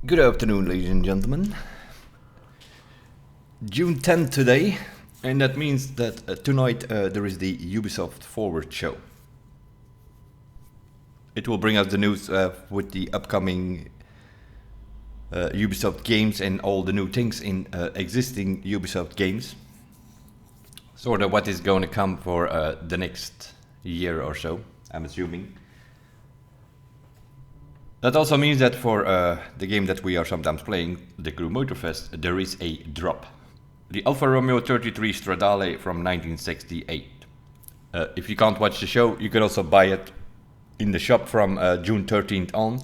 Good afternoon, ladies and gentlemen. June 10th today, and that means that tonight there is the Ubisoft Forward show. It will bring us the news with the upcoming Ubisoft games and all the new things in existing Ubisoft games. Sort of what is going to come for the next year or so, I'm assuming. That also means that for the game that we are sometimes playing, the Crew Motorfest, there is a drop. The Alfa Romeo 33 Stradale from 1968. If you can't watch the show, you can also buy it in the shop from June 13th on.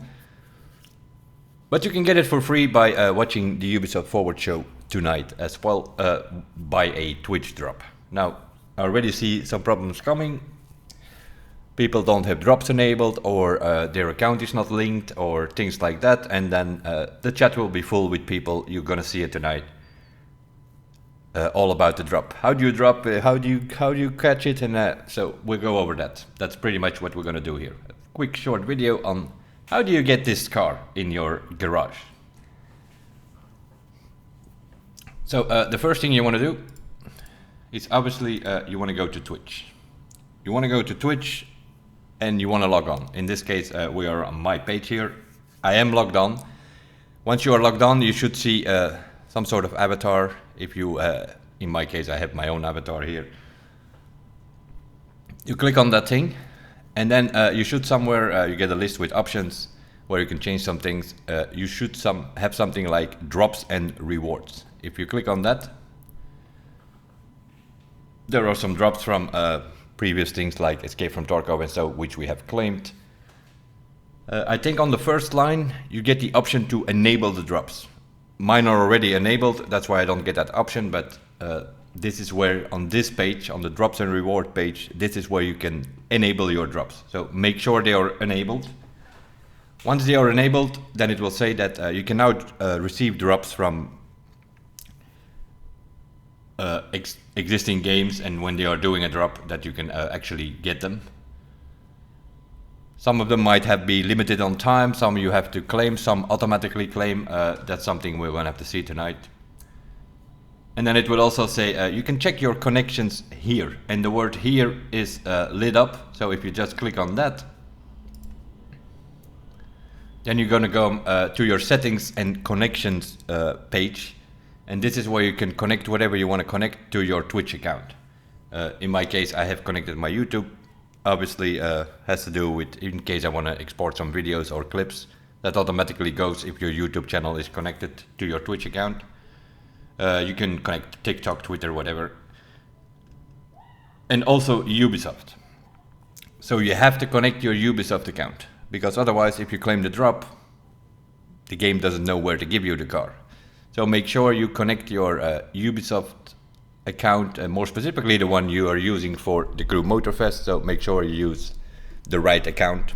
But you can get it for free by watching the Ubisoft Forward show tonight as well, by a Twitch drop. Now, I already see some problems coming. People don't have drops enabled, or their account is not linked, or things like that, and then the chat will be full with people. You're gonna see it tonight. All about the drop. How do you drop? How do you catch it? And so we'll go over that. That's pretty much what we're gonna do here. A quick short video on how do you get this car in your garage. So the first thing you want to do is obviously you want to go to Twitch. You want to go to Twitch. And you want to log on. In this case, we are on my page here. I am logged on. Once you are logged on, you should see some sort of avatar. If you, in my case, I have my own avatar here. You click on that thing, and then you should somewhere, you get a list with options where you can change some things. You should have something like drops and rewards. If you click on that, there are some drops from previous things like Escape from Tarkov and so, which we have claimed. I think on the first line, you get the option to enable the drops. Mine are already enabled, that's why I don't get that option, but this is where, on this page, on the drops and reward page, this is where you can enable your drops. So make sure they are enabled. Once they are enabled, then it will say that you can now receive drops from existing games, and when they are doing a drop that you can actually get them. Some of them might be limited on time, some you have to claim, some automatically claim. That's something we're going to have to see tonight. And then it will also say you can check your connections here, and the word here is lit up. So if you just click on that, then you're going to go to your settings and connections page. And this is where you can connect whatever you want to connect to your Twitch account. In my case, I have connected my YouTube. Obviously, has to do with in case I want to export some videos or clips. That automatically goes if your YouTube channel is connected to your Twitch account. You can connect TikTok, Twitter, whatever. And also Ubisoft. So you have to connect your Ubisoft account. Because otherwise, if you claim the drop, the game doesn't know where to give you the car. So make sure you connect your Ubisoft account, and more specifically the one you are using for the Crew Motorfest. So make sure you use the right account,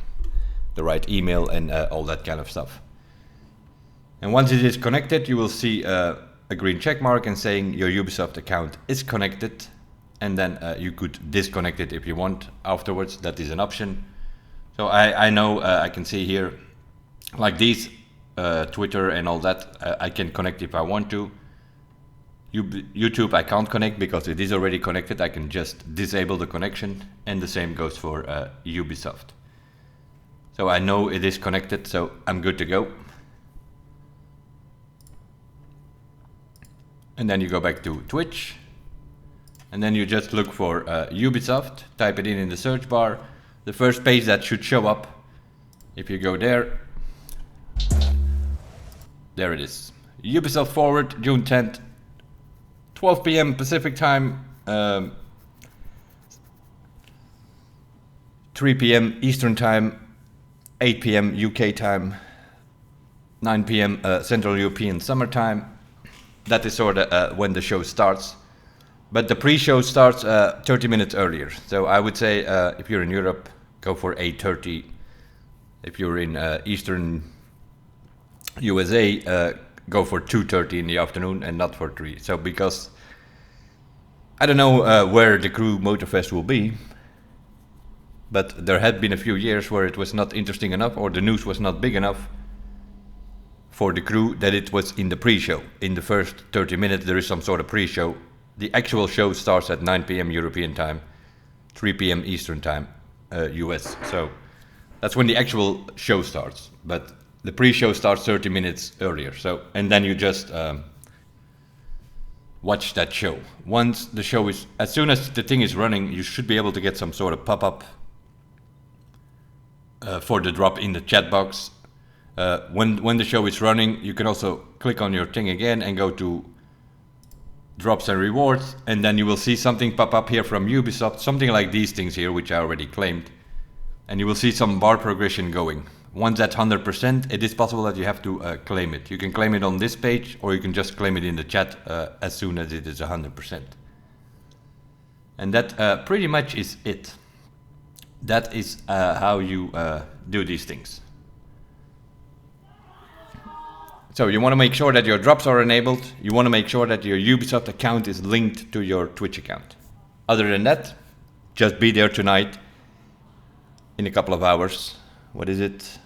the right email, and all that kind of stuff. And once it is connected, you will see a green check mark and saying your Ubisoft account is connected. And then you could disconnect it if you want afterwards. That is an option. So I know I can see here, like these. Twitter and all that, I can connect if I want to. YouTube I can't connect because it is already connected. I can just disable the connection, and the same goes for Ubisoft. So I know it is connected, so I'm good to go. And then you go back to Twitch, and then you just look for Ubisoft, type it in the search bar. The first page that should show up, if you go there, there it is. Ubisoft Forward, June 10th, 12 p.m. Pacific time, 3 p.m. Eastern time, 8 p.m. UK time, 9 p.m. Central European Summer time. That is sort of when the show starts. But the pre-show starts 30 minutes earlier. So I would say if you're in Europe, go for 8:30. If you're in Eastern USA, go for 2:30 in the afternoon and not for 3. So because I don't know where the Crew Motorfest will be, but there had been a few years where it was not interesting enough or the news was not big enough for the crew that it was in the pre-show. In the first 30 minutes there is some sort of pre-show. The actual show starts at 9 p.m. European time, 3 p.m. Eastern time, US. So that's when the actual show starts. But the pre-show starts 30 minutes earlier. So, and then you just watch that show. Once the show is, as soon as the thing is running, you should be able to get some sort of pop-up for the drop in the chat box. When the show is running, you can also click on your thing again and go to drops and rewards, and then you will see something pop up here from Ubisoft, something like these things here, which I already claimed, and you will see some bar progression going. Once at 100%, it is possible that you have to claim it. You can claim it on this page, or you can just claim it in the chat as soon as it is 100%. And that pretty much is it. That is how you do these things. So you want to make sure that your drops are enabled. You want to make sure that your Ubisoft account is linked to your Twitch account. Other than that, just be there tonight in a couple of hours. What is it?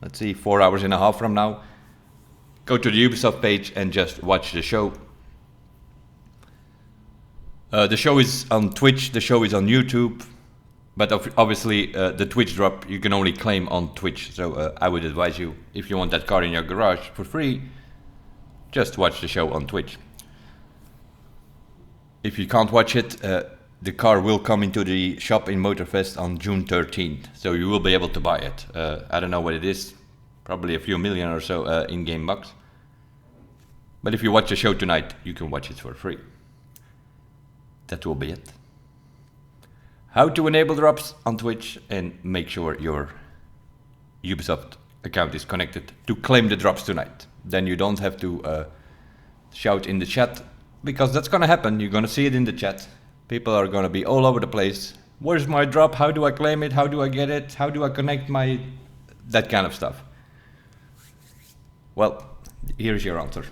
Let's see, 4 hours and a half from now. Go to the Ubisoft page and just watch the show. The show is on Twitch, the show is on YouTube. But obviously, the Twitch drop you can only claim on Twitch. So I would advise you, if you want that car in your garage for free, just watch the show on Twitch. If you can't watch it, the car will come into the shop in Motorfest on June 13th. So you will be able to buy it. I don't know what it is. Probably a few million or so in-game bucks. But if you watch the show tonight, you can watch it for free. That will be it. How to enable drops on Twitch and make sure your Ubisoft account is connected to claim the drops tonight. Then you don't have to shout in the chat, because that's gonna happen. You're gonna see it in the chat. People are gonna be all over the place. Where's my drop? How do I claim it? How do I get it? How do I connect my... that kind of stuff. Well, here's your answer.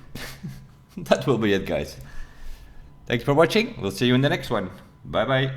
That will be it, guys. Thanks for watching. We'll see you in the next one. Bye bye.